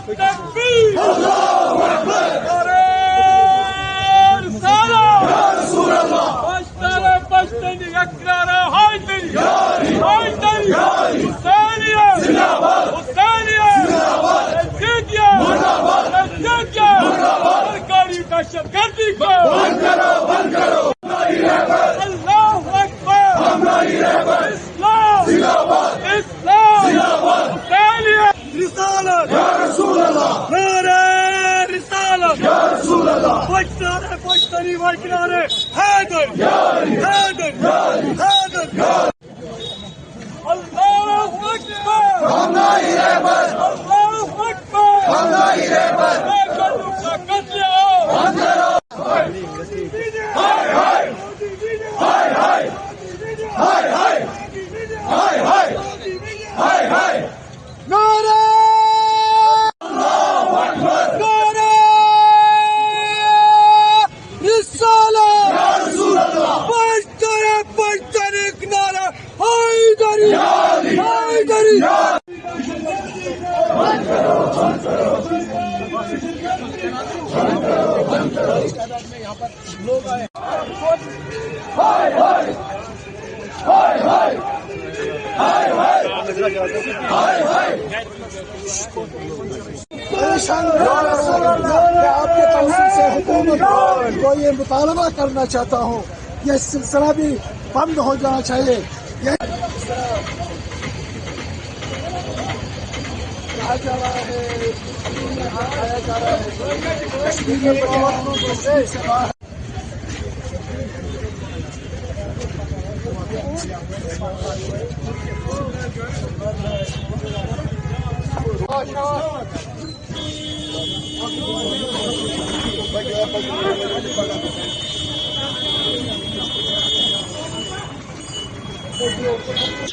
التكبير الله اكبر رسالة يا رسول الله başlarını yakrara haydari haydari Hüseyniye Hüseyniye Ezzedye Ezzedye सरकारी दहशतगर्दी को बंद करो अल्लाह अकबर इस्लाम इस्लाम रिसालत या रसूल अल्लाह रिसालत या रसूल अल्लाह पछतारी वाकिनारे हैदर हैदर हैदर अल्लाह अकबर हमनाई रहबर अल्लाह अकबर हमनाई रहबर आपके तौसीफ से हुकूमत को ये मुतालबा करना चाहता हूँ, यह सिलसिला भी बंद हो जाना चाहिए। कहा जा रहा है आया जा रहा है कश्मीर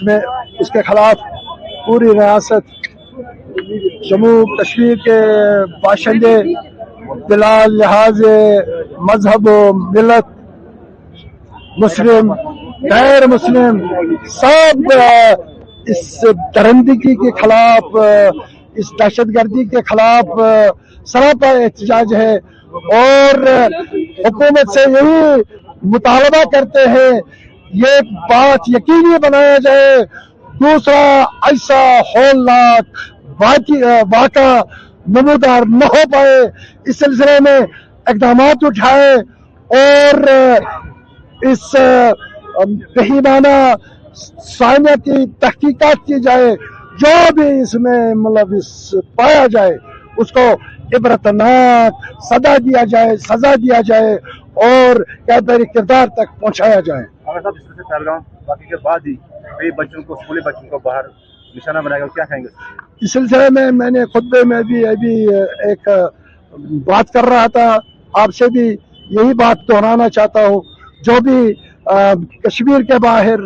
में इसके खिलाफ पूरी रियासत जम्मू कश्मीर के बाशिंदे बिला लिहाज मजहब मिलत मुस्लिम गैर मुस्लिम सब इस दरिंदगी के खिलाफ इस दहशतगर्दी के खिलाफ सरापा एहतजाज है और हुकूमत से यही मुतालबा करते हैं ये बात यकीनी बनाया जाए दूसरा ऐसा होलनाक वाक़ा नमूदार न हो पाए। इस सिलसिले में इक़दाम उठाए और इस बेईमाना साइना की तहकीकात की जाए, जो भी इसमें मुलविस पाया जाए उसको इबरतनाक सजा दिया जाए और कैदर किरदार तक पहुंचाया जाए। अगर साहब इस तरह से पहलगाम वाक़े के बाद ही कई बच्चों को स्कूली बच्चों को बाहर निशाना बनाएगा, क्या कहेंगे? इस सिलसिले में मैंने खुतबे में भी अभी एक बात कर रहा था, आपसे भी यही बात दोहराना चाहता हूँ। जो भी कश्मीर के बाहर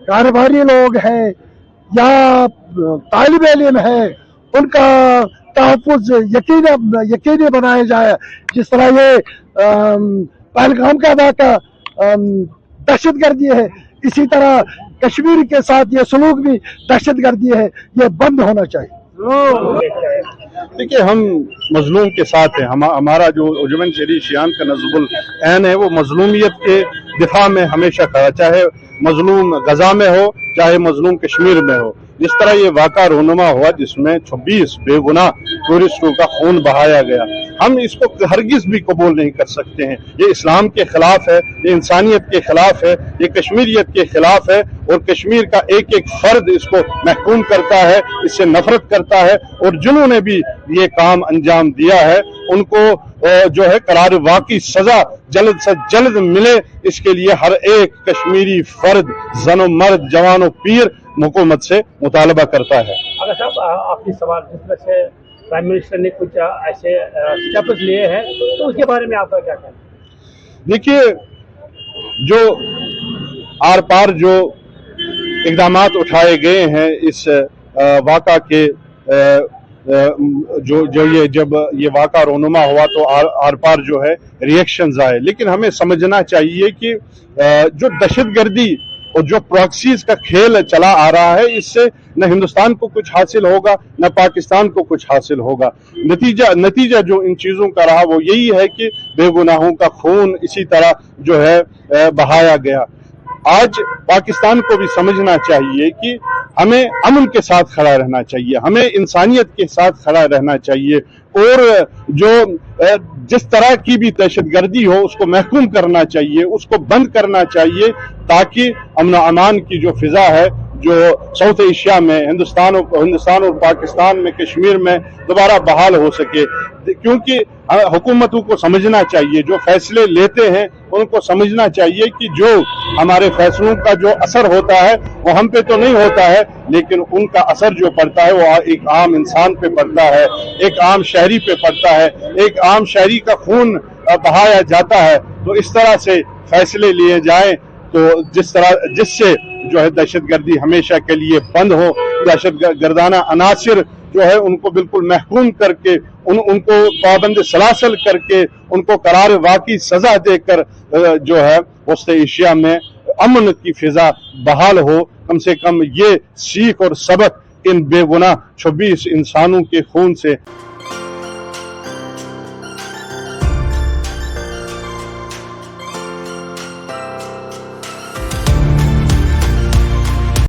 कारोबारी लोग हैं या तालिब इल्म हैं उनका तहफ़्फ़ुज़ यकीनी बनाया जाए। जिस तरह ये पहलगाम का वाक़ा दहशतगर्दी है, इसी तरह कश्मीर के साथ ये सलूक भी दहशतगर्दी है, ये बंद होना चाहिए। देखिए हम मजलूम के साथ हैं। हमारा जो उजमन शरी शियान का नज़्बुल ऐन है वो मजलूमियत के दिफा में हमेशा खड़ा, चाहे मजलूम गजा में हो चाहे मजलूम कश्मीर में हो। जिस तरह ये वाक़ा रोनुमा हुआ जिसमें 26 बेगुनाह टूरिस्टों का खून बहाया गया, हम इसको हरगिज़ भी कबूल नहीं कर सकते हैं। ये इस्लाम के खिलाफ है, ये इंसानियत के खिलाफ है, ये कश्मीरियत के खिलाफ है और कश्मीर का एक एक फर्द इसको महकूम करता है, इससे नफरत करता है और जिन्होंने भी ये काम अंजाम दिया है उनको जो है करार वाक़ई सजा जल्द से जल्द मिले, इसके लिए हर एक कश्मीरी फर्द जनो मर्द जवानों पीर हुकूमत से मुतालबा करता है। अगर साहब आपकी सवाल जिस तरह से प्राइम मिनिस्टर ने कुछ ऐसे स्टेप्स लिए हैं तो उसके बारे में आपका क्या कहना है? देखिए जो आर पार जो इक़दाम उठाए गए हैं इस वाक़ा के जब ये वाक़ा रोनुमा हुआ तो आर पार जो है रिएक्शंस आए, लेकिन हमें समझना चाहिए कि जो दहशतगर्दी और जो प्रॉक्सीज का खेल चला आ रहा है, इससे न हिंदुस्तान को कुछ हासिल होगा न पाकिस्तान को कुछ हासिल होगा। नतीजा जो इन चीजों का रहा वो यही है कि बेगुनाहों का खून इसी तरह जो है बहाया गया। आज पाकिस्तान को भी समझना चाहिए कि हमें अमन के साथ खड़ा रहना चाहिए, हमें इंसानियत के साथ खड़ा रहना चाहिए, और जो जिस तरह की भी दहशतगर्दी हो उसको महकूम करना चाहिए, उसको बंद करना चाहिए, ताकि अमन अमान की जो फिजा है जो साउथ एशिया में हिंदुस्तान और पाकिस्तान में कश्मीर में दोबारा बहाल हो सके। क्योंकि हुकूमतों को समझना चाहिए, जो फैसले लेते हैं उनको समझना चाहिए कि जो हमारे फैसलों का जो असर होता है वो हम पे तो नहीं होता है, लेकिन उनका असर जो पड़ता है वो एक आम इंसान पे पड़ता है, एक आम शहरी पे पड़ता है, एक आम शहरी का खून बहाया जाता है। तो इस तरह से फैसले लिए जाएं तो जिससे जो है दहशतगर्दी हमेशा के लिए बंद हो, दहशतगर्दाना अनासिर जो है उनको बिल्कुल महकूम करके उनको पाबंद सलासल करके उनको करार वाकई सजा देकर जो है वस्त एशिया में अमन की फिजा बहाल हो। कम से कम ये सीख और सबक इन बेगुनाह 26 इंसानों के खून से